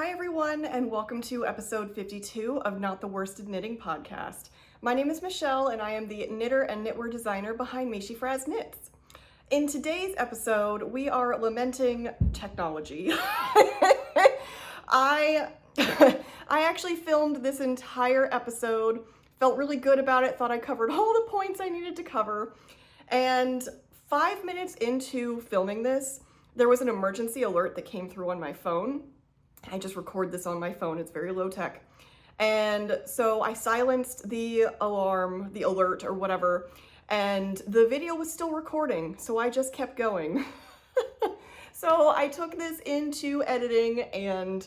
Hi everyone, and welcome to episode 52 of Not the Worsted Knitting podcast. My name is Michelle, and I am the knitter and knitwear designer behind meeshyfrazz Knits. In today's episode, we are lamenting technology. I actually filmed this entire episode, felt really good about it, thought I covered all the points I needed to cover, and 5 minutes into filming this, there was an emergency alert that came through on my phone. I just record this on my phone, it's very low tech. And so I silenced the alarm, the alert or whatever, and the video was still recording, so I just kept going. So I took this into editing, and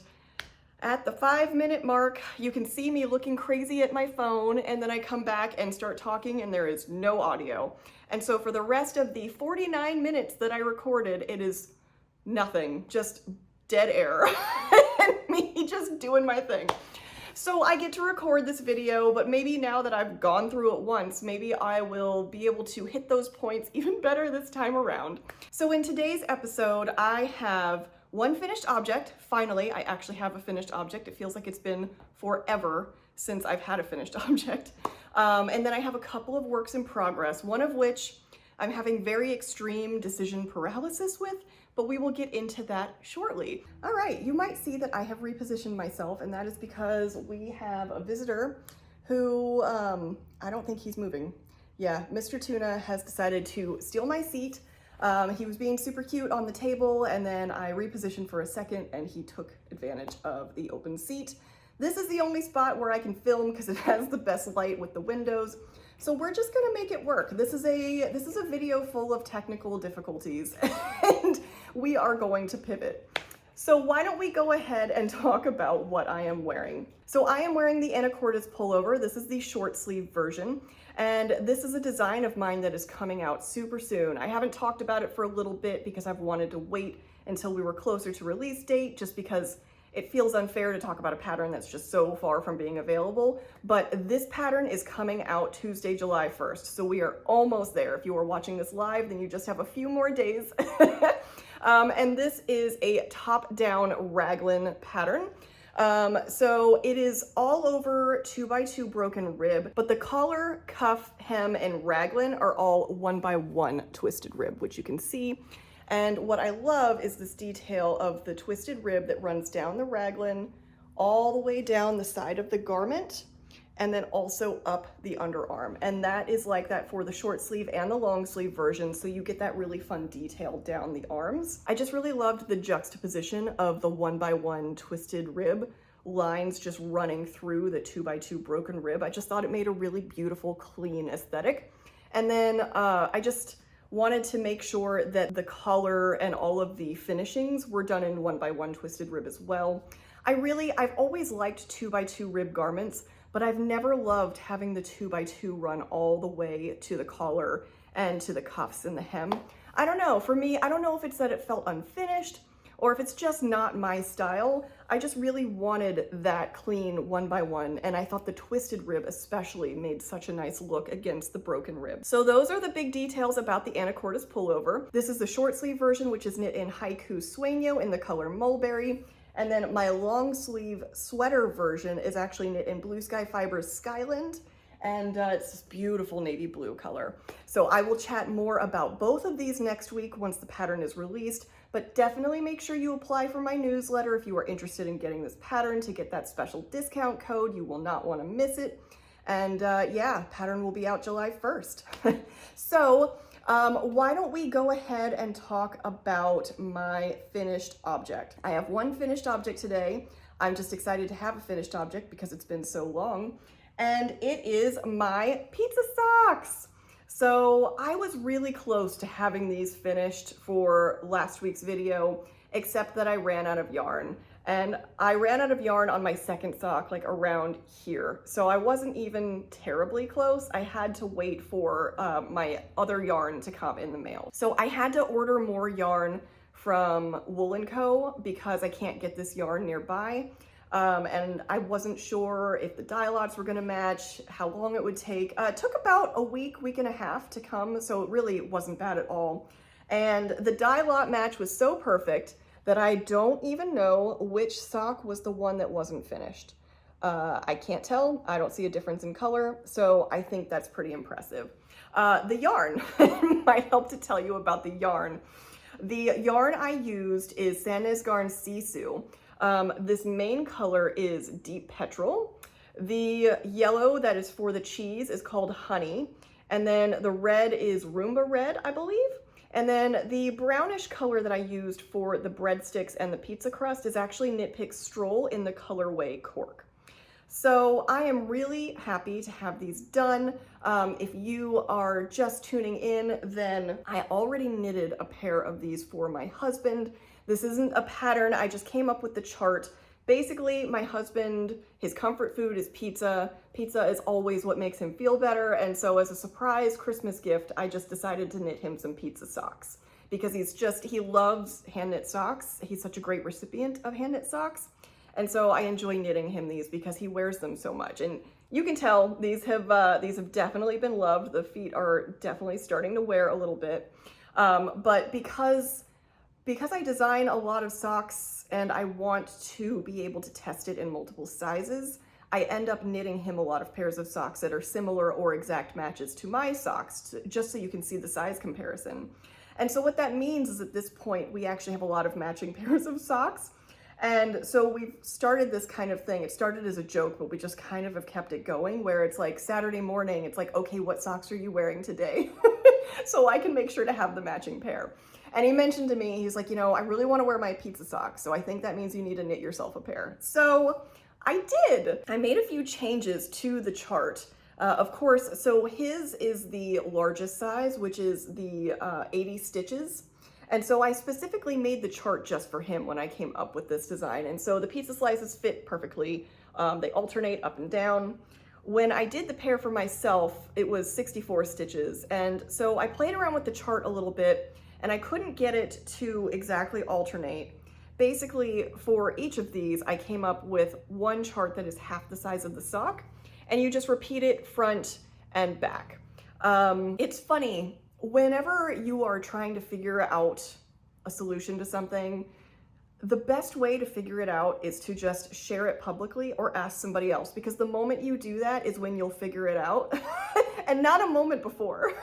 at the 5-minute mark, you can see me looking crazy at my phone, and then I come back and start talking and there is no audio. And so for the rest of the 49 minutes that I recorded, it is nothing, just dead air and me just doing my thing. So I get to record this video, but maybe now that I've gone through it once, maybe I will be able to hit those points even better this time around. So in today's episode, I have one finished object. Finally, I actually have a finished object. It feels like it's been forever since I've had a finished object. And then I have a couple of works in progress, one of which I'm having very extreme decision paralysis with, but we will get into that shortly. All right, you might see that I have repositioned myself, and that is because we have a visitor who, I don't think he's moving. Yeah, Mr. Tuna has decided to steal my seat. He was being super cute on the table, and then I repositioned for a second, and he took advantage of the open seat. This is the only spot where I can film because it has the best light with the windows. So we're just gonna make it work. This is a video full of technical difficulties and we are going to pivot. So why don't we go ahead and talk about what I am wearing. So I am wearing the Anacortes Pullover. This is the short sleeve version. And this is a design of mine that is coming out super soon. I haven't talked about it for a little bit because I've wanted to wait until we were closer to release date, just because it feels unfair to talk about a pattern that's just so far from being available, but this pattern is coming out Tuesday, July 1st. So we are almost there. If you are watching this live, then you just have a few more days. And this is a top-down raglan pattern. So it is all over 2x2 broken rib, but the collar, cuff, hem, and raglan are all 1x1 twisted rib, which you can see. And what I love is this detail of the twisted rib that runs down the raglan all the way down the side of the garment and then also up the underarm. And that is like that for the short sleeve and the long sleeve version, so you get that really fun detail down the arms. I just really loved the juxtaposition of the 1x1 twisted rib lines just running through the 2x2 broken rib. I just thought it made a really beautiful, clean aesthetic. And then I just wanted to make sure that the collar and all of the finishings were done in 1x1 twisted rib as well. I've always liked 2x2 rib garments, but I've never loved having the 2x2 run all the way to the collar and to the cuffs and the hem. I don't know, for me, I don't know if it's that it felt unfinished or if it's just not my style. I just really wanted that clean 1x1, and I thought the twisted rib especially made such a nice look against the broken rib. So those are the big details about the Anacortes Pullover. This is the short sleeve version, which is knit in Haiku Sueño in the color Mulberry. And then my long sleeve sweater version is actually knit in Blue Sky Fibers Skyland, and it's this beautiful navy blue color. So I will chat more about both of these next week once the pattern is released, but definitely make sure you apply for my newsletter if you are interested in getting this pattern to get that special discount code. You will not want to miss it. And yeah, pattern will be out July 1st. So why don't we go ahead and talk about my finished object. I have one finished object today. I'm just excited to have a finished object because it's been so long. And it is my pizza socks. So I was really close to having these finished for last week's video, except that I ran out of yarn. And I ran out of yarn on my second sock, like around here. So I wasn't even terribly close. I had to wait for my other yarn to come in the mail. So I had to order more yarn from Wool & Co. because I can't get this yarn nearby. And I wasn't sure if the dye lots were gonna match, how long it would take. It took about a week and a half to come, so it really wasn't bad at all. And the dye lot match was so perfect that I don't even know which sock was the one that wasn't finished. I can't tell. I don't see a difference in color, so I think that's pretty impressive. The yarn might help to tell you about the yarn. The yarn I used is Sandnes Garn Sisu. This main color is Deep Petrol. The yellow that is for the cheese is called Honey. And then the red is Roomba Red, I believe. And then the brownish color that I used for the breadsticks and the pizza crust is actually Knit Pick Stroll in the colorway Cork. So I am really happy to have these done. If you are just tuning in, then I already knitted a pair of these for my husband. This isn't a pattern, I just came up with the chart. Basically, my husband, his comfort food is pizza. Pizza is always what makes him feel better, and so as a surprise Christmas gift, I just decided to knit him some pizza socks because he loves hand knit socks. He's such a great recipient of hand knit socks. And so I enjoy knitting him these because he wears them so much. And you can tell these have definitely been loved. The feet are definitely starting to wear a little bit. But because I design a lot of socks and I want to be able to test it in multiple sizes, I end up knitting him a lot of pairs of socks that are similar or exact matches to my socks, just so you can see the size comparison. And so what that means is at this point, we actually have a lot of matching pairs of socks. And so we've started this kind of thing. It started as a joke, but we just kind of have kept it going where it's like Saturday morning, it's like, okay, what socks are you wearing today? So I can make sure to have the matching pair. And he mentioned to me, he's like, you know, I really want to wear my pizza socks. So I think that means you need to knit yourself a pair. So I did. I made a few changes to the chart. Of course, so his is the largest size, which is the 80 stitches. And so I specifically made the chart just for him when I came up with this design. And so the pizza slices fit perfectly. They alternate up and down. When I did the pair for myself, it was 64 stitches. And so I played around with the chart a little bit and I couldn't get it to exactly alternate. Basically, for each of these, I came up with one chart that is half the size of the sock, and you just repeat it front and back. It's funny. Whenever you are trying to figure out a solution to something, the best way to figure it out is to just share it publicly or ask somebody else, because the moment you do that is when you'll figure it out and not a moment before.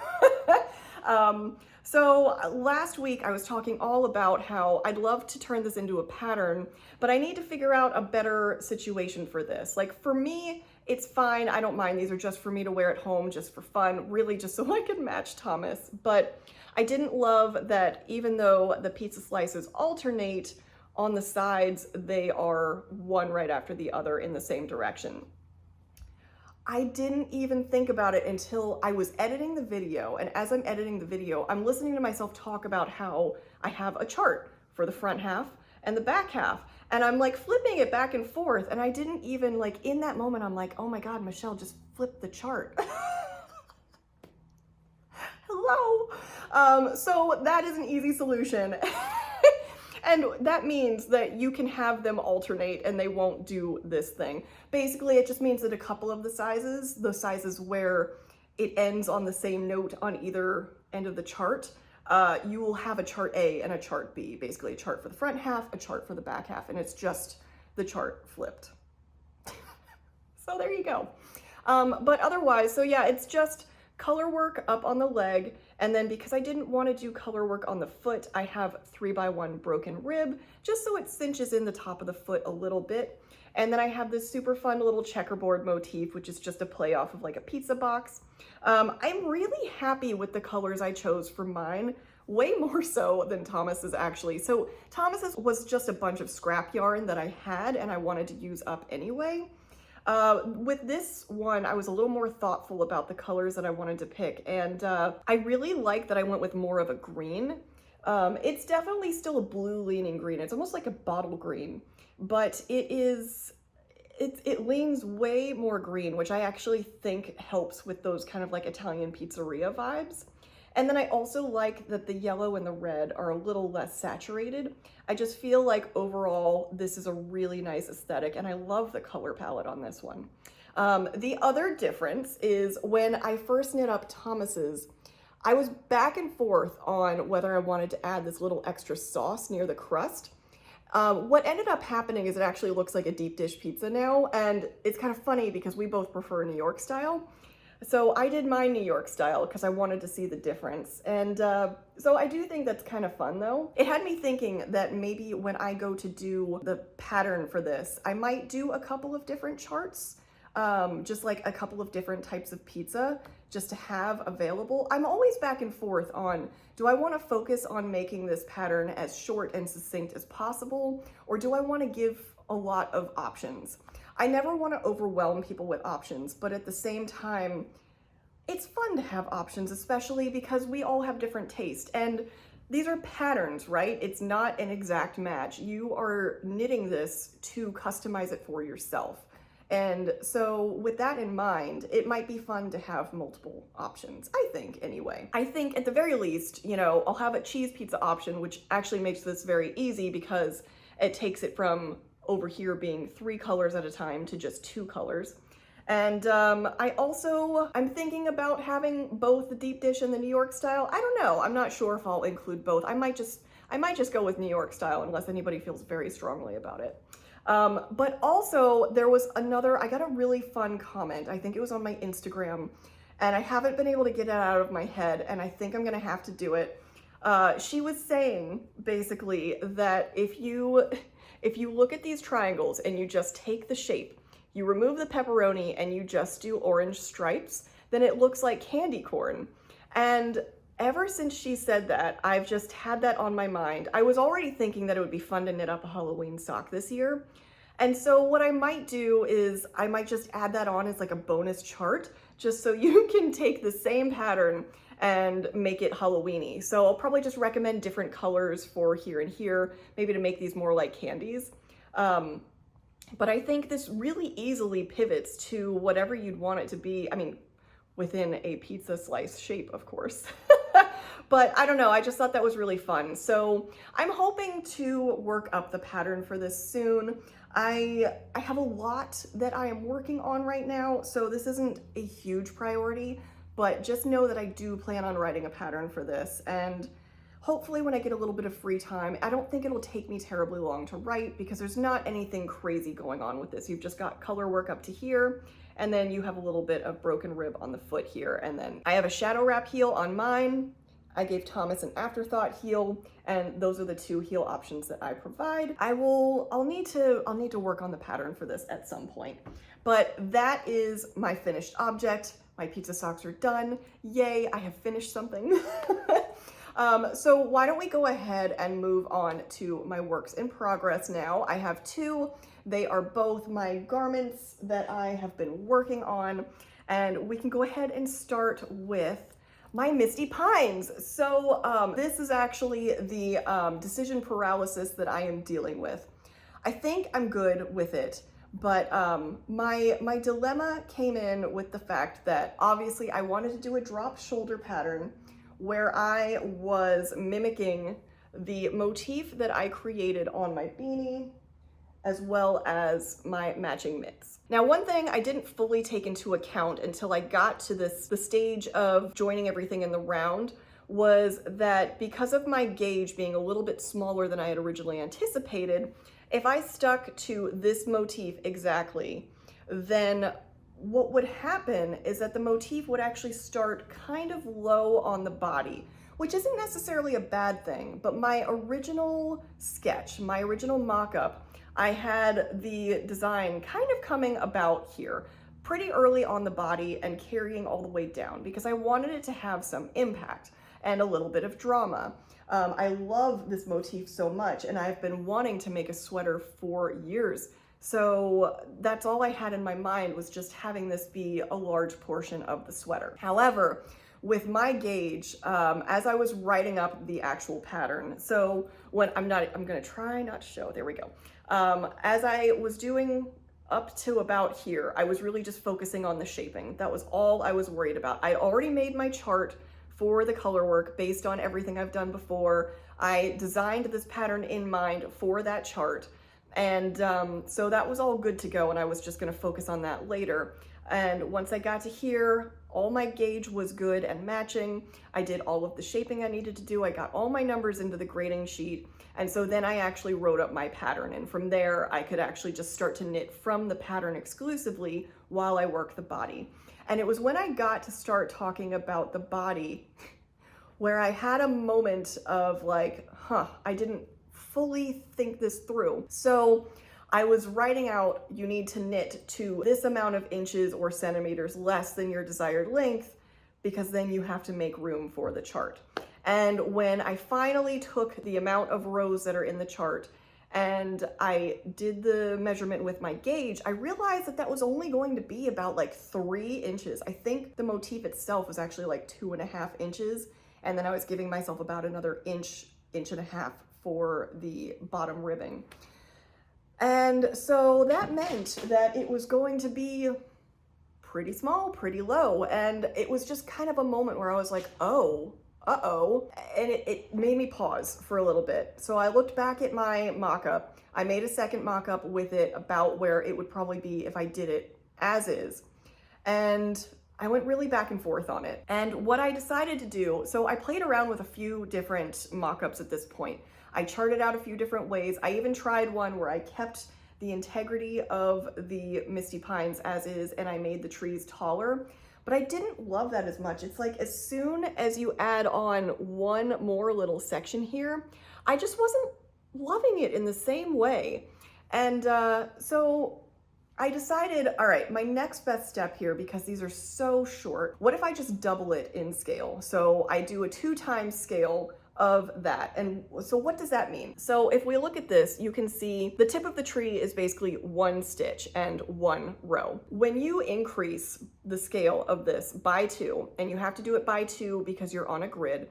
So last week I was talking all about how I'd love to turn this into a pattern, but I need to figure out a better situation for this. Like for me, it's fine. I don't mind. These are just for me to wear at home, just for fun, really just so I can match Thomas. But I didn't love that even though the pizza slices alternate on the sides, they are one right after the other in the same direction. I didn't even think about it until I was editing the video. And as I'm editing the video, I'm listening to myself talk about how I have a chart for the front half and the back half. And I'm like flipping it back and forth. And I didn't even like, in that moment, I'm like, oh my God, Michelle, just flip the chart. Hello. So that is an easy solution. And that means that you can have them alternate and they won't do this thing. Basically, it just means that a couple of the sizes where it ends on the same note on either end of the chart, you will have a chart A and a chart B, basically a chart for the front half, a chart for the back half, and it's just the chart flipped. So there you go. But otherwise, so yeah, it's just color work up on the leg, and then because I didn't want to do color work on the foot, I have 3x1 broken rib, just so it cinches in the top of the foot a little bit. And then I have this super fun little checkerboard motif, which is just a play off of like a pizza box. I'm really happy with the colors I chose for mine, way more so than Thomas's actually. So Thomas's was just a bunch of scrap yarn that I had and I wanted to use up anyway. With this one, I was a little more thoughtful about the colors that I wanted to pick, and I really like that I went with more of a green. It's definitely still a blue leaning green. It's almost like a bottle green, but it leans way more green, which I actually think helps with those kind of like Italian pizzeria vibes. And then I also like that the yellow and the red are a little less saturated. I just feel like overall, this is a really nice aesthetic, and I love the color palette on this one. The other difference is when I first knit up Thomas's, I was back and forth on whether I wanted to add this little extra sauce near the crust. What ended up happening is it actually looks like a deep dish pizza now, and it's kind of funny because we both prefer New York style. So I did my New York style because I wanted to see the difference. And so I do think that's kind of fun though. It had me thinking that maybe when I go to do the pattern for this, I might do a couple of different charts, just like a couple of different types of pizza just to have available. I'm always back and forth on, do I want to focus on making this pattern as short and succinct as possible, or do I want to give a lot of options? I never want to overwhelm people with options, but at the same time, it's fun to have options, especially because we all have different taste. And these are patterns, right? It's not an exact match. You are knitting this to customize it for yourself. And so with that in mind, it might be fun to have multiple options, I think anyway. I think at the very least, you know, I'll have a cheese pizza option, which actually makes this very easy because it takes it from over here being 3 colors at a time to just 2 colors. And I'm thinking about having both the deep dish and the New York style. I don't know. I'm not sure if I'll include both. I might just go with New York style unless anybody feels very strongly about it. But also there was I got a really fun comment. I think it was on my Instagram, and I haven't been able to get it out of my head, and I think I'm gonna have to do it. She was saying basically that if you look at these triangles and you just take the shape, you remove the pepperoni and you just do orange stripes, then it looks like candy corn. And ever since she said that, I've just had that on my mind. I was already thinking that it would be fun to knit up a Halloween sock this year. And so what I might do is I might just add that on as like a bonus chart, just so you can take the same pattern and make it Halloween-y. So I'll probably just recommend different colors for here and here, maybe to make these more like candies. But I think this really easily pivots to whatever you'd want it to be. I mean, within a pizza slice shape, of course. But I don't know, I just thought that was really fun. So I'm hoping to work up the pattern for this soon. I have a lot that I am working on right now, so this isn't a huge priority, but just know that I do plan on writing a pattern for this. And hopefully when I get a little bit of free time, I don't think it'll take me terribly long to write because there's not anything crazy going on with this. You've just got color work up to here, and then you have a little bit of broken rib on the foot here. And then I have a shadow wrap heel on mine. I gave Thomas an afterthought heel, and those are the 2 heel options that I provide. I'll need to work on the pattern for this at some point. But that is my finished object. My pizza socks are done. Yay, I have finished something. So why don't we go ahead and move on to my works in progress now. I have 2. They are both my garments that I have been working on, and we can go ahead and start with my Misty Pines. So this is actually the decision paralysis that I am dealing with. I think I'm good with it, but my dilemma came in with the fact that obviously I wanted to do a drop shoulder pattern where I was mimicking the motif that I created on my beanie, as well as my matching mitts. Now, one thing I didn't fully take into account until I got to the stage of joining everything in the round was that because of my gauge being a little bit smaller than I had originally anticipated, if I stuck to this motif exactly, then what would happen is that the motif would actually start kind of low on the body, which isn't necessarily a bad thing, but my original sketch, my original mock-up, I had the design kind of coming about here pretty early on the body and carrying all the way down because I wanted it to have some impact and a little bit of drama. I love this motif so much, and I've been wanting to make a sweater for years. So that's all I had in my mind, was just having this be a large portion of the sweater. However, with my gauge, as I was writing up the actual pattern, so when I'm gonna try not to show, there we go. As I was doing up to about here, I was really just focusing on the shaping. That was all I was worried about. I already made my chart for the color work based on everything I've done before. I designed this pattern in mind for that chart. And so that was all good to go, and I was just gonna focus on that later. And once I got to here, all my gauge was good and matching. I did all of the shaping I needed to do. I got all my numbers into the grading sheet. And so then I actually wrote up my pattern. And from there, I could actually just start to knit from the pattern exclusively while I work the body. And it was when I got to start talking about the body where I had a moment of like, I didn't fully think this through. So I was writing out, you need to knit to this amount of inches or centimeters less than your desired length, because then you have to make room for the chart. And when I finally took the amount of rows that are in the chart and I did the measurement with my gauge, I realized that that was only going to be about like 3 inches. I think the motif itself was actually like 2.5 inches. And then I was giving myself about another inch and a half for the bottom ribbing. And so that meant that it was going to be pretty small, pretty low. And it was just kind of a moment where I was like, oh, uh-oh. And it made me pause for a little bit. So I looked back at my mock-up. I made a second mock-up with it about where it would probably be if I did it as is. And I went really back and forth on it. And what I decided to do, so I played around with a few different mock-ups at this point. I charted out a few different ways. I even tried one where I kept the integrity of the Misty Pines as is, and I made the trees taller, but I didn't love that as much. It's like as soon as you add on one more little section here, I just wasn't loving it in the same way. And so I decided, all right, my next best step here, because these are so short, what if I just double it in scale? So I do a 2 times scale of that. And so what does that mean? So if we look at this, you can see the tip of the tree is basically 1 stitch and 1 row. When you increase the scale of this by 2, and you have to do it by 2 because you're on a grid,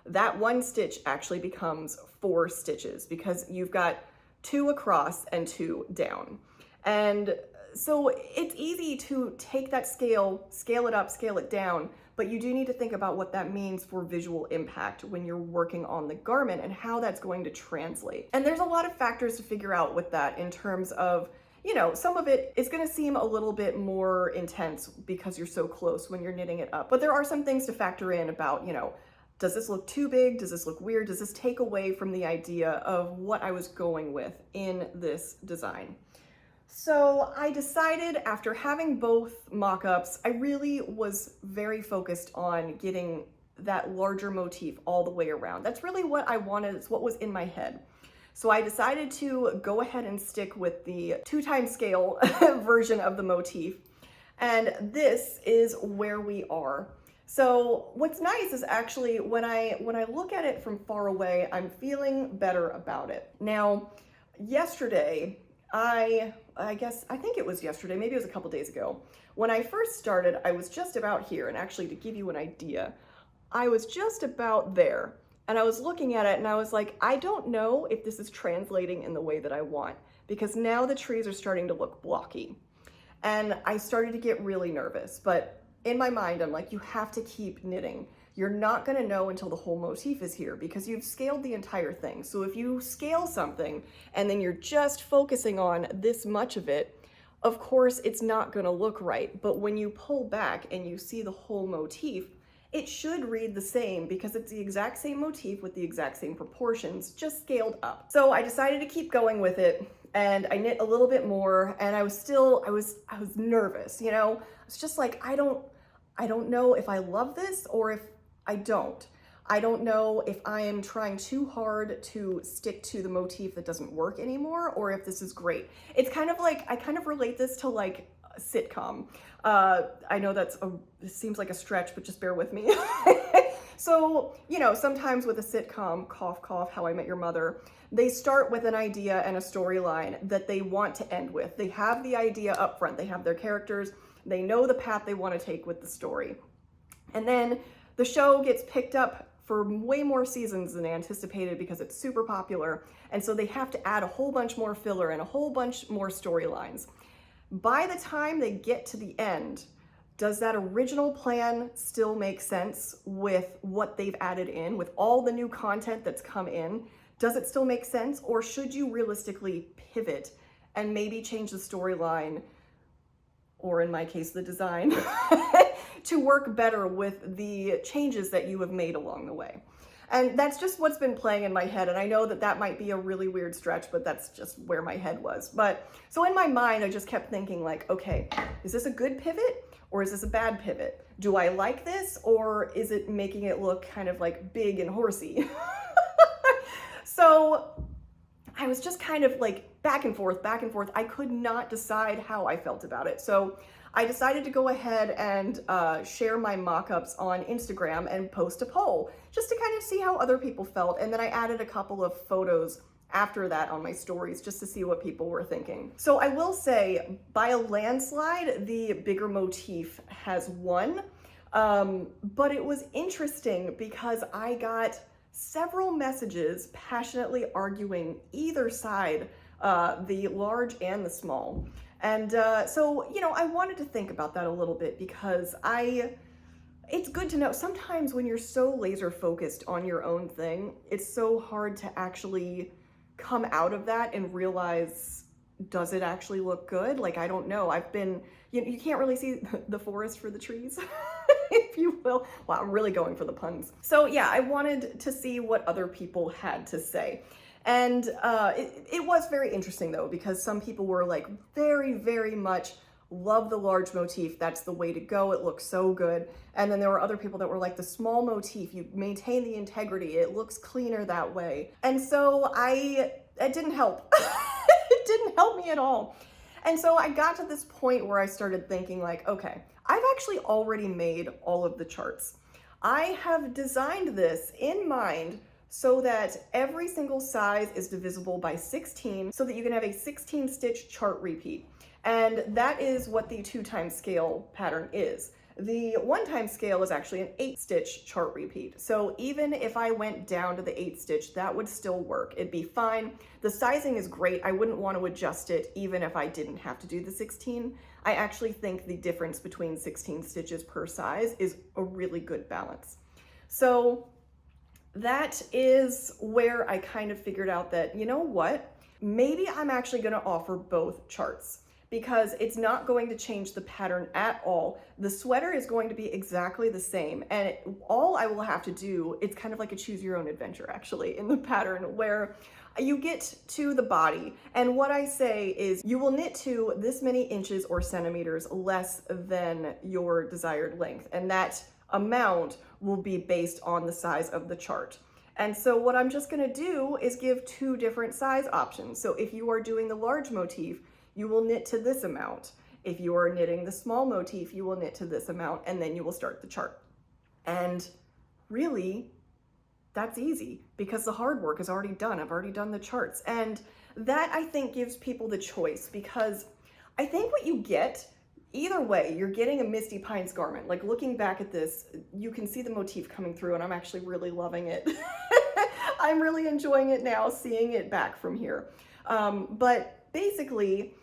that 1 stitch actually becomes 4 stitches because you've got 2 across and 2 down. And so it's easy to take that scale it up, scale it down, but you do need to think about what that means for visual impact when you're working on the garment and how that's going to translate. And there's a lot of factors to figure out with that in terms of, you know, some of it is going to seem a little bit more intense because you're so close when you're knitting it up. But there are some things to factor in about, you know, does this look too big? Does this look weird? Does this take away from the idea of what I was going with in this design? So I decided after having both mock-ups, I really was very focused on getting that larger motif all the way around. That's really what I wanted. It's what was in my head. So I decided to go ahead and stick with the 2 times scale version of the motif. And this is where we are. So what's nice is actually when I look at it from far away, I'm feeling better about it. Now, yesterday, I think it was yesterday, maybe it was a couple days ago. When I first started, I was just about here, and actually to give you an idea, I was just about there. And I was looking at it and I was like, I don't know if this is translating in the way that I want, because now the trees are starting to look blocky. And I started to get really nervous, but in my mind, I'm like, you have to keep knitting. You're not going to know until the whole motif is here because you've scaled the entire thing. So if you scale something and then you're just focusing on this much of it, of course it's not going to look right. But when you pull back and you see the whole motif, it should read the same because it's the exact same motif with the exact same proportions, just scaled up. So I decided to keep going with it, and I knit a little bit more, and I was nervous, you know? It's just like, I don't know if I love this or if I don't. I don't know if I am trying too hard to stick to the motif that doesn't work anymore, or if this is great. It's kind of like, I kind of relate this to like a sitcom. I know this seems like a stretch, but just bear with me. So, you know, sometimes with a sitcom, cough, cough, How I Met Your Mother, they start with an idea and a storyline that they want to end with. They have the idea up front. They have their characters. They know the path they want to take with the story. And then the show gets picked up for way more seasons than they anticipated because it's super popular. And so they have to add a whole bunch more filler and a whole bunch more storylines. By the time they get to the end, does that original plan still make sense with what they've added in, with all the new content that's come in? Does it still make sense? Or should you realistically pivot and maybe change the storyline or in my case, the design, to work better with the changes that you have made along the way. And that's just what's been playing in my head. And I know that that might be a really weird stretch, but that's just where my head was. But so in my mind, I just kept thinking like, okay, is this a good pivot or is this a bad pivot? Do I like this or is it making it look kind of like big and horsey? So I was just kind of like back and forth, back and forth. I could not decide how I felt about it. So I decided to go ahead and share my mock-ups on Instagram and post a poll just to kind of see how other people felt. And then I added a couple of photos after that on my stories just to see what people were thinking. So I will say by a landslide, the bigger motif has won. But it was interesting because I got several messages passionately arguing either side, the large and the small. And so, you know, I wanted to think about that a little bit because it's good to know sometimes when you're so laser focused on your own thing, it's so hard to actually come out of that and realize, does it actually look good? Like, I don't know. You can't really see the forest for the trees, if you will. Wow, I'm really going for the puns. So yeah, I wanted to see what other people had to say. And it was very interesting though, because some people were like very, very much love the large motif. That's the way to go. It looks so good. And then there were other people that were like the small motif, you maintain the integrity. It looks cleaner that way. And so it didn't help. It didn't help me at all. And so I got to this point where I started thinking like, okay, I've actually already made all of the charts. I have designed this in mind so that every single size is divisible by 16 so that you can have a 16 stitch chart repeat. And that is what the 2x scale pattern is. The 1x scale is actually an 8 stitch chart repeat. So even if I went down to the 8 stitch, that would still work. It'd be fine. The sizing is great. I wouldn't want to adjust it even if I didn't have to do the 16. I actually think the difference between 16 stitches per size is a really good balance. So that is where I kind of figured out that, you know what, maybe I'm actually going to offer both charts because it's not going to change the pattern at all. The sweater is going to be exactly the same. And all I will have to do, it's kind of like a choose your own adventure actually in the pattern where you get to the body. And what I say is you will knit to this many inches or centimeters less than your desired length. And that amount will be based on the size of the chart. And so what I'm just gonna do is give 2 different size options. So if you are doing the large motif, you will knit to this amount. If you are knitting the small motif, you will knit to this amount, and then you will start the chart. And really, that's easy because the hard work is already done. I've already done the charts. And that I think gives people the choice because I think what you get, either way, you're getting a Misty Pines garment. Like looking back at this, you can see the motif coming through and I'm actually really loving it. I'm really enjoying it now, seeing it back from here. But basically,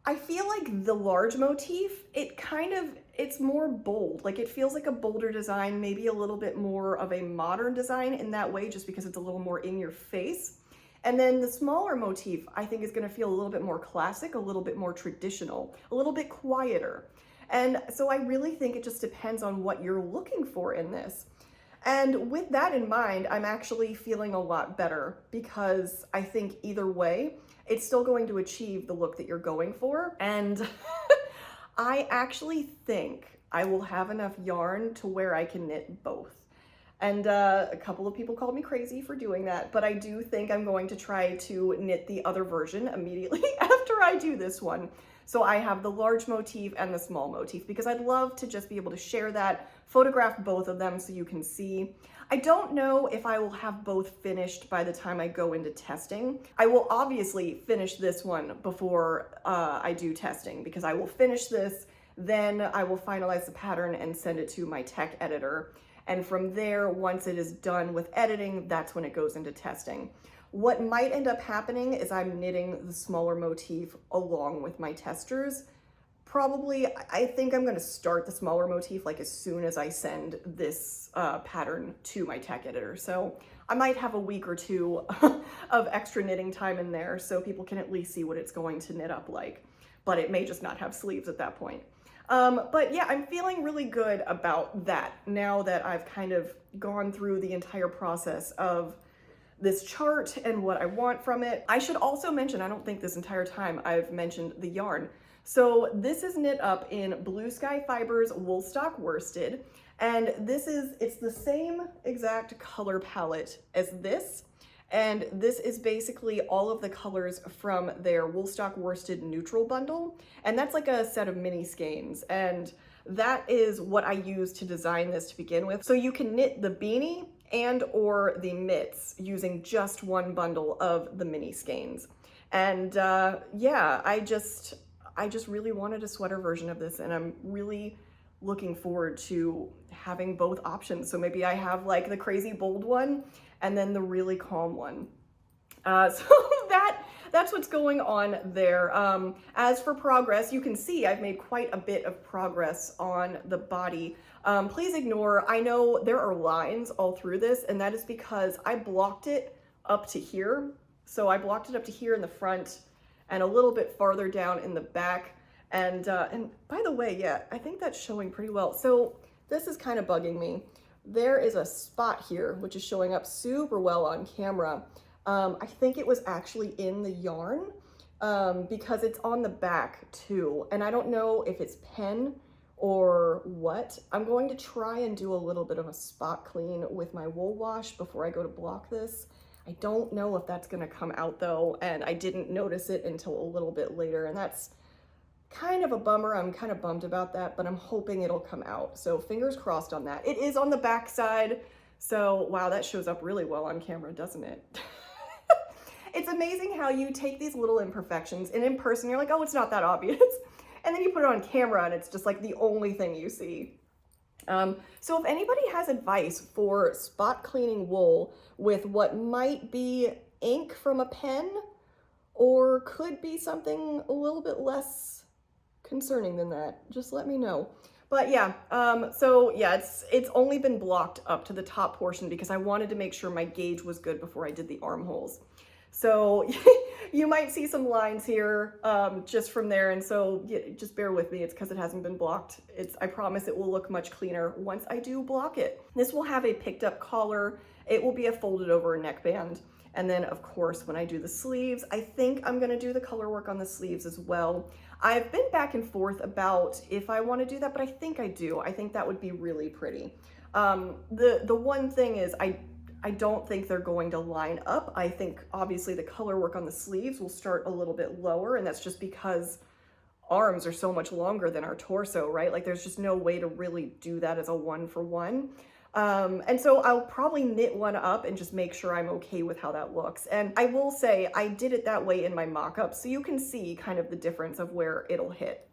I feel like the large motif, it's more bold. Like it feels like a bolder design, maybe a little bit more of a modern design in that way, just because it's a little more in your face. And then the smaller motif, I think is gonna feel a little bit more classic, a little bit more traditional, a little bit quieter. And so I really think it just depends on what you're looking for in this. And with that in mind, I'm actually feeling a lot better because I think either way, it's still going to achieve the look that you're going for. And I actually think I will have enough yarn to where I can knit both. And a couple of people called me crazy for doing that, but I do think I'm going to try to knit the other version immediately after I do this one. So I have the large motif and the small motif because I'd love to just be able to share that, photograph both of them so you can see. I don't know if I will have both finished by the time I go into testing. I will obviously finish this one before I do testing because I will finish this, then I will finalize the pattern and send it to my tech editor. And from there, once it is done with editing, that's when it goes into testing. What might end up happening is I'm knitting the smaller motif along with my testers. Probably, I think I'm gonna start the smaller motif like as soon as I send this pattern to my tech editor. So I might have a week or 2 of extra knitting time in there so people can at least see what it's going to knit up like. but it may just not have sleeves at that point. But yeah, I'm feeling really good about that now that I've kind of gone through the entire process of this chart and what I want from it. I should also mention, I don't think this entire time I've mentioned the yarn. So this is knit up in Blue Sky Fibers Woolstok Worsted, and it's the same exact color palette as this. And this is basically all of the colors from their Woolstok Worsted Neutral Bundle. And that's like a set of mini skeins. And that is what I used to design this to begin with. So you can knit the beanie and or the mitts using just one bundle of the mini skeins. And yeah, I just really wanted a sweater version of this, and I'm really looking forward to having both options. So maybe I have like the crazy bold one and then the really calm one. So that's what's going on there. As for progress, you can see I've made quite a bit of progress on the body. Please ignore, I know there are lines all through this, and that is because I blocked it up to here. So I blocked it up to here in the front and a little bit farther down in the back. And by the way, yeah, I think that's showing pretty well. So this is kind of bugging me. There is a spot here, which is showing up super well on camera. I think it was actually in the yarn because it's on the back too. And I don't know if it's pen or what. I'm going to try and do a little bit of a spot clean with my wool wash before I go to block this. I don't know if that's gonna come out though, and I didn't notice it until a little bit later, and that's kind of a bummer. I'm kind of bummed about that, but I'm hoping it'll come out. So fingers crossed on that. It is on the back side. So wow, that shows up really well on camera, doesn't it? It's amazing how you take these little imperfections and in person, you're like, oh, it's not that obvious. And then you put it on camera and it's just like the only thing you see. So if anybody has advice for spot cleaning wool with what might be ink from a pen or could be something a little bit less concerning than that, just let me know. But yeah, so yeah, it's only been blocked up to the top portion because I wanted to make sure my gauge was good before I did the armholes. So you might see some lines here just from there, and so yeah, just bear with me. It's because it hasn't been blocked. I promise it will look much cleaner once I do block it. This will have a picked up collar. It will be a folded over neckband. And then of course, when I do the sleeves, I think I'm gonna do the color work on the sleeves as well. I've been back and forth about if I wanna do that, but I think I do. I think that would be really pretty. The one thing is I don't think they're going to line up. I think obviously the color work on the sleeves will start a little bit lower, and that's just because arms are so much longer than our torso, right? Like there's just no way to really do that as a 1-for-1. And so I'll probably knit one up and just make sure I'm okay with how that looks. And I will say I did it that way in my mock-up, so you can see kind of the difference of where it'll hit.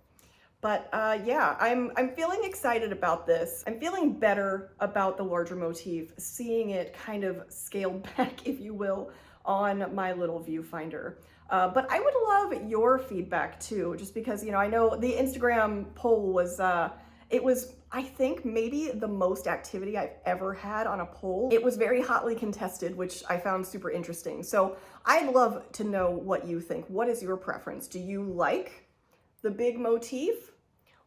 But yeah, I'm feeling excited about this. I'm feeling better about the larger motif, seeing it kind of scaled back, if you will, on my little viewfinder. But I would love your feedback too, just because, you know, I know the Instagram poll was, it was, I think, maybe the most activity I've ever had on a poll. It was very hotly contested, which I found super interesting. So I'd love to know what you think. What is your preference? Do you like the big motif?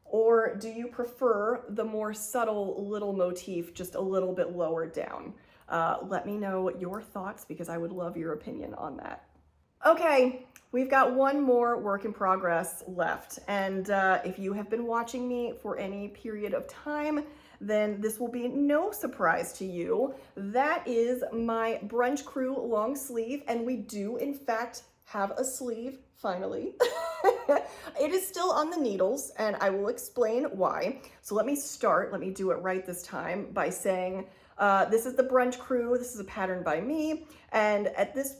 Or do you prefer the more subtle little motif just a little bit lower down? Let me know your thoughts because I would love your opinion on that. Okay, we've got one more work in progress left. And if you have been watching me for any period of time, then this will be no surprise to you. That is my Brunch Crew long sleeve. And we do in fact have a sleeve, finally. It is still on the needles, and I will explain why. So let me do it right this time by saying, this is the Brunch Crew, this is a pattern by me, and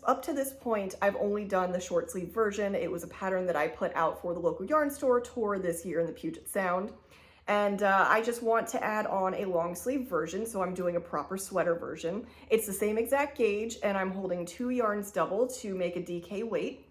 up to this point, I've only done the short sleeve version. It was a pattern that I put out for the local yarn store tour this year in the Puget Sound. And I just want to add on a long sleeve version, so I'm doing a proper sweater version. It's the same exact gauge, and I'm holding 2 yarns double to make a DK weight.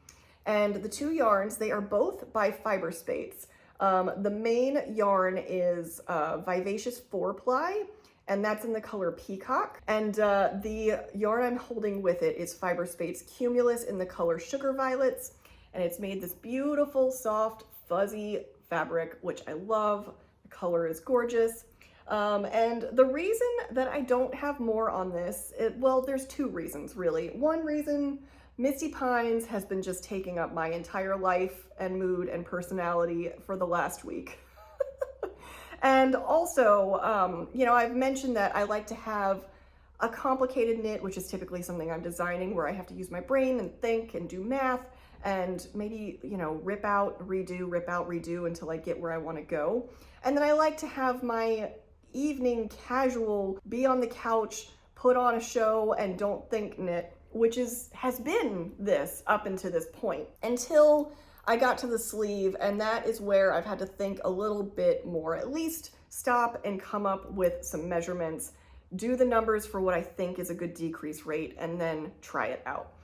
And the 2 yarns, they are both by Fyberspates. The main yarn is Vivacious 4-ply, and that's in the color Peacock. And the yarn I'm holding with it is Fyberspates Cumulus in the color Sugar Violets, and it's made this beautiful, soft, fuzzy fabric, which I love. The color is gorgeous. And the reason that I don't have more on this, well, there's two reasons really. One reason, Misty Pines has been just taking up my entire life and mood and personality for the last week. And also, you know, I've mentioned that I like to have a complicated knit, which is typically something I'm designing where I have to use my brain and think and do math and maybe, you know, rip out, redo until I get where I want to go. And then I like to have my evening casual, be on the couch, put on a show and don't think knit, which has been this up until this point, until I got to the sleeve, and that is where I've had to think a little bit more, at least stop and come up with some measurements, do the numbers for what I think is a good decrease rate, and then try it out.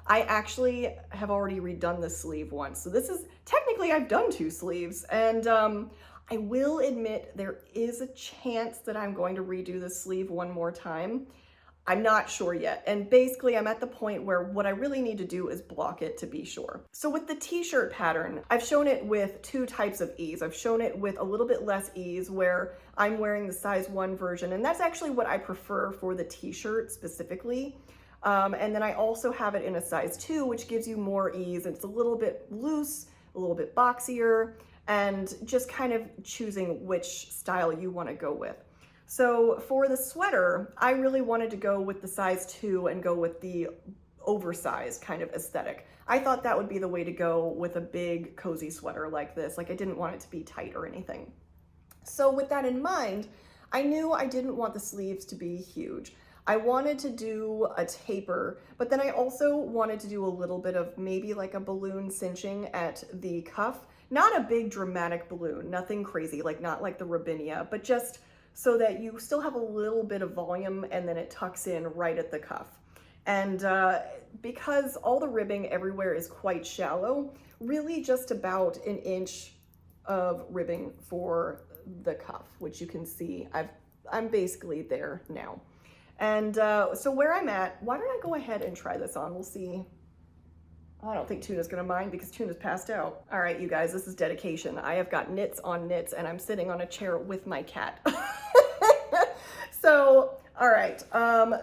I actually have already redone the sleeve once, so this is, technically I've done 2 sleeves, and I will admit there is a chance that I'm going to redo the sleeve one more time. I'm not sure yet. And basically I'm at the point where what I really need to do is block it to be sure. So with the t-shirt pattern, I've shown it with 2 types of ease. I've shown it with a little bit less ease where I'm wearing the size 1 version. And that's actually what I prefer for the t-shirt specifically. And then I also have it in a size 2, which gives you more ease. It's a little bit loose, a little bit boxier, and just kind of choosing which style you want to go with. So for the sweater, I really wanted to go with the size 2 and go with the oversized kind of aesthetic. I thought that would be the way to go with a big cozy sweater like this. Like, I didn't want it to be tight or anything. So with that in mind, I knew I didn't want the sleeves to be huge. I wanted to do a taper, but then I also wanted to do a little bit of maybe like a balloon cinching at the cuff. Not a big dramatic balloon, nothing crazy, like not like the Robinia, but just so that you still have a little bit of volume and then it tucks in right at the cuff. And because all the ribbing everywhere is quite shallow, really just about 1 inch of ribbing for the cuff, which you can see I'm basically there now. And so where I'm at, why don't I go ahead and try this on? We'll see. I don't think Tuna's gonna mind because Tuna's passed out. All right, you guys, this is dedication. I have got knits on knits and I'm sitting on a chair with my cat. So, all right,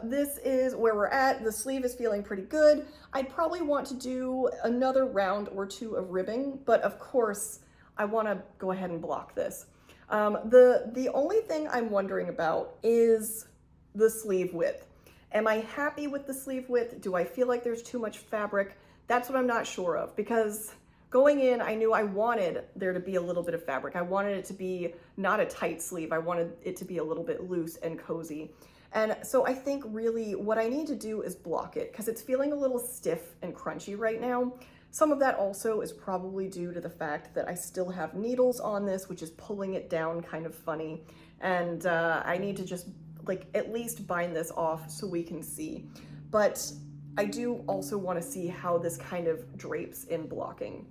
this is where we're at. The sleeve is feeling pretty good. I'd probably want to do another round or 2 of ribbing, but of course, I wanna go ahead and block this. The only thing I'm wondering about is the sleeve width. Am I happy with the sleeve width? Do I feel like there's too much fabric? That's what I'm not sure of, because going in, I knew I wanted there to be a little bit of fabric. I wanted it to be not a tight sleeve. I wanted it to be a little bit loose and cozy. And so I think really what I need to do is block it because it's feeling a little stiff and crunchy right now. Some of that also is probably due to the fact that I still have needles on this, which is pulling it down kind of funny. And I need to just like at least bind this off so we can see. But I do also want to see how this kind of drapes in blocking.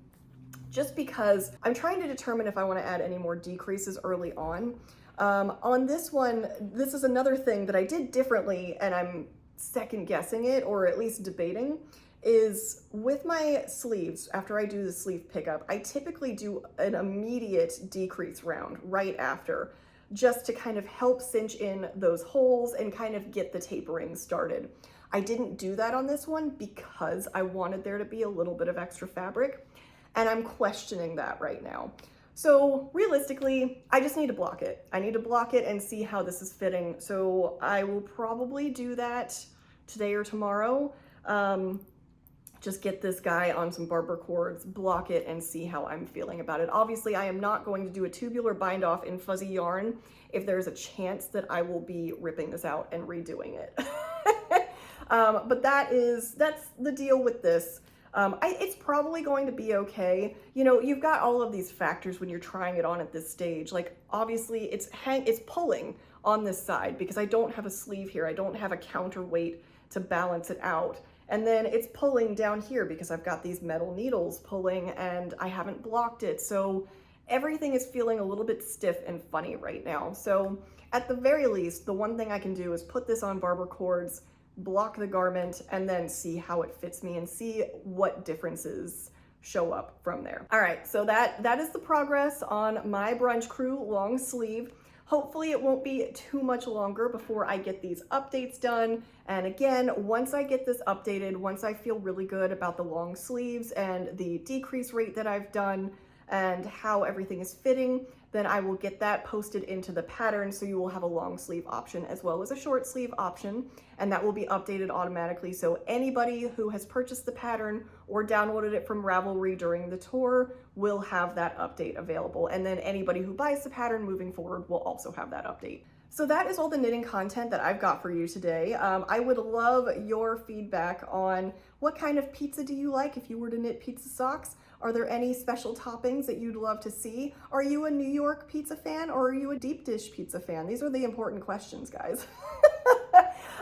Just because I'm trying to determine if I want to add any more decreases early on. On this one, this is another thing that I did differently and I'm second guessing it, or at least debating, is with my sleeves, after I do the sleeve pickup, I typically do an immediate decrease round right after, just to kind of help cinch in those holes and kind of get the tapering started. I didn't do that on this one because I wanted there to be a little bit of extra fabric, and I'm questioning that right now. So realistically, I just need to block it. I need to block it and see how this is fitting. So I will probably do that today or tomorrow. Just get this guy on some barber cords, block it, and see how I'm feeling about it. Obviously, I am not going to do a tubular bind off in fuzzy yarn if there's a chance that I will be ripping this out and redoing it. But that's the deal with this. It's probably going to be okay. You know, you've got all of these factors when you're trying it on at this stage. Like, obviously, it's pulling on this side because I don't have a sleeve here. I don't have a counterweight to balance it out. And then it's pulling down here because I've got these metal needles pulling and I haven't blocked it. So everything is feeling a little bit stiff and funny right now. So at the very least, the one thing I can do is put this on barber cords, block the garment, and then see how it fits me and see what differences show up from there. All right, so that is the progress on my Brunch Crew long sleeve. Hopefully it won't be too much longer before I get these updates done. And again, once I get this updated, once I feel really good about the long sleeves and the decrease rate that I've done and how everything is fitting, then I will get that posted into the pattern, so you will have a long sleeve option as well as a short sleeve option, and that will be updated automatically. So anybody who has purchased the pattern or downloaded it from Ravelry during the tour will have that update available. And then anybody who buys the pattern moving forward will also have that update. So that is all the knitting content that I've got for you today. I would love your feedback on what kind of pizza do you like if you were to knit pizza socks? Are there any special toppings that you'd love to see? Are you a New York pizza fan or are you a deep dish pizza fan? These are the important questions, guys.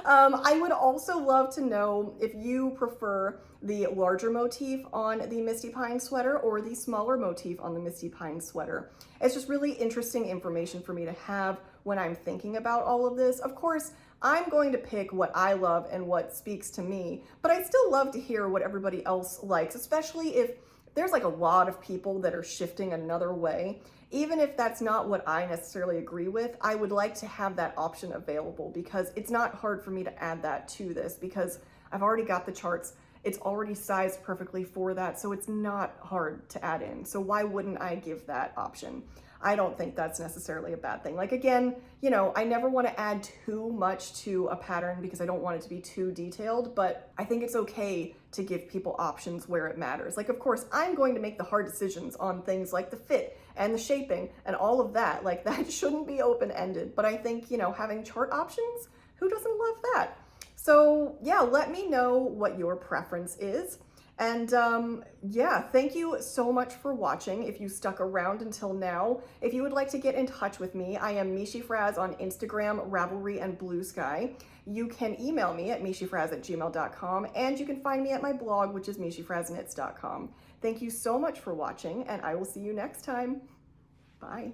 I would also love to know if you prefer the larger motif on the Misty Pines Sweater or the smaller motif on the Misty Pines Sweater. It's just really interesting information for me to have when I'm thinking about all of this. Of course, I'm going to pick what I love and what speaks to me, but I'd still love to hear what everybody else likes, especially if there's like a lot of people that are shifting another way. Even if that's not what I necessarily agree with, I would like to have that option available, because it's not hard for me to add that to this because I've already got the charts. It's already sized perfectly for that, so it's not hard to add in. So why wouldn't I give that option? I don't think that's necessarily a bad thing. Like, again, you know, I never want to add too much to a pattern because I don't want it to be too detailed, but I think it's okay to give people options where it matters. Like, of course, I'm going to make the hard decisions on things like the fit and the shaping and all of that. Like, that shouldn't be open-ended, but I think, you know, having chart options, who doesn't love that? So yeah, let me know what your preference is. And yeah, thank you so much for watching. If you stuck around until now, if you would like to get in touch with me, I am meeshyfrazz on Instagram, Ravelry, and Blue Sky. You can email me at meeshyfrazz@gmail.com, and you can find me at my blog, which is meeshyfrazzknits.com. Thank you so much for watching, and I will see you next time. Bye.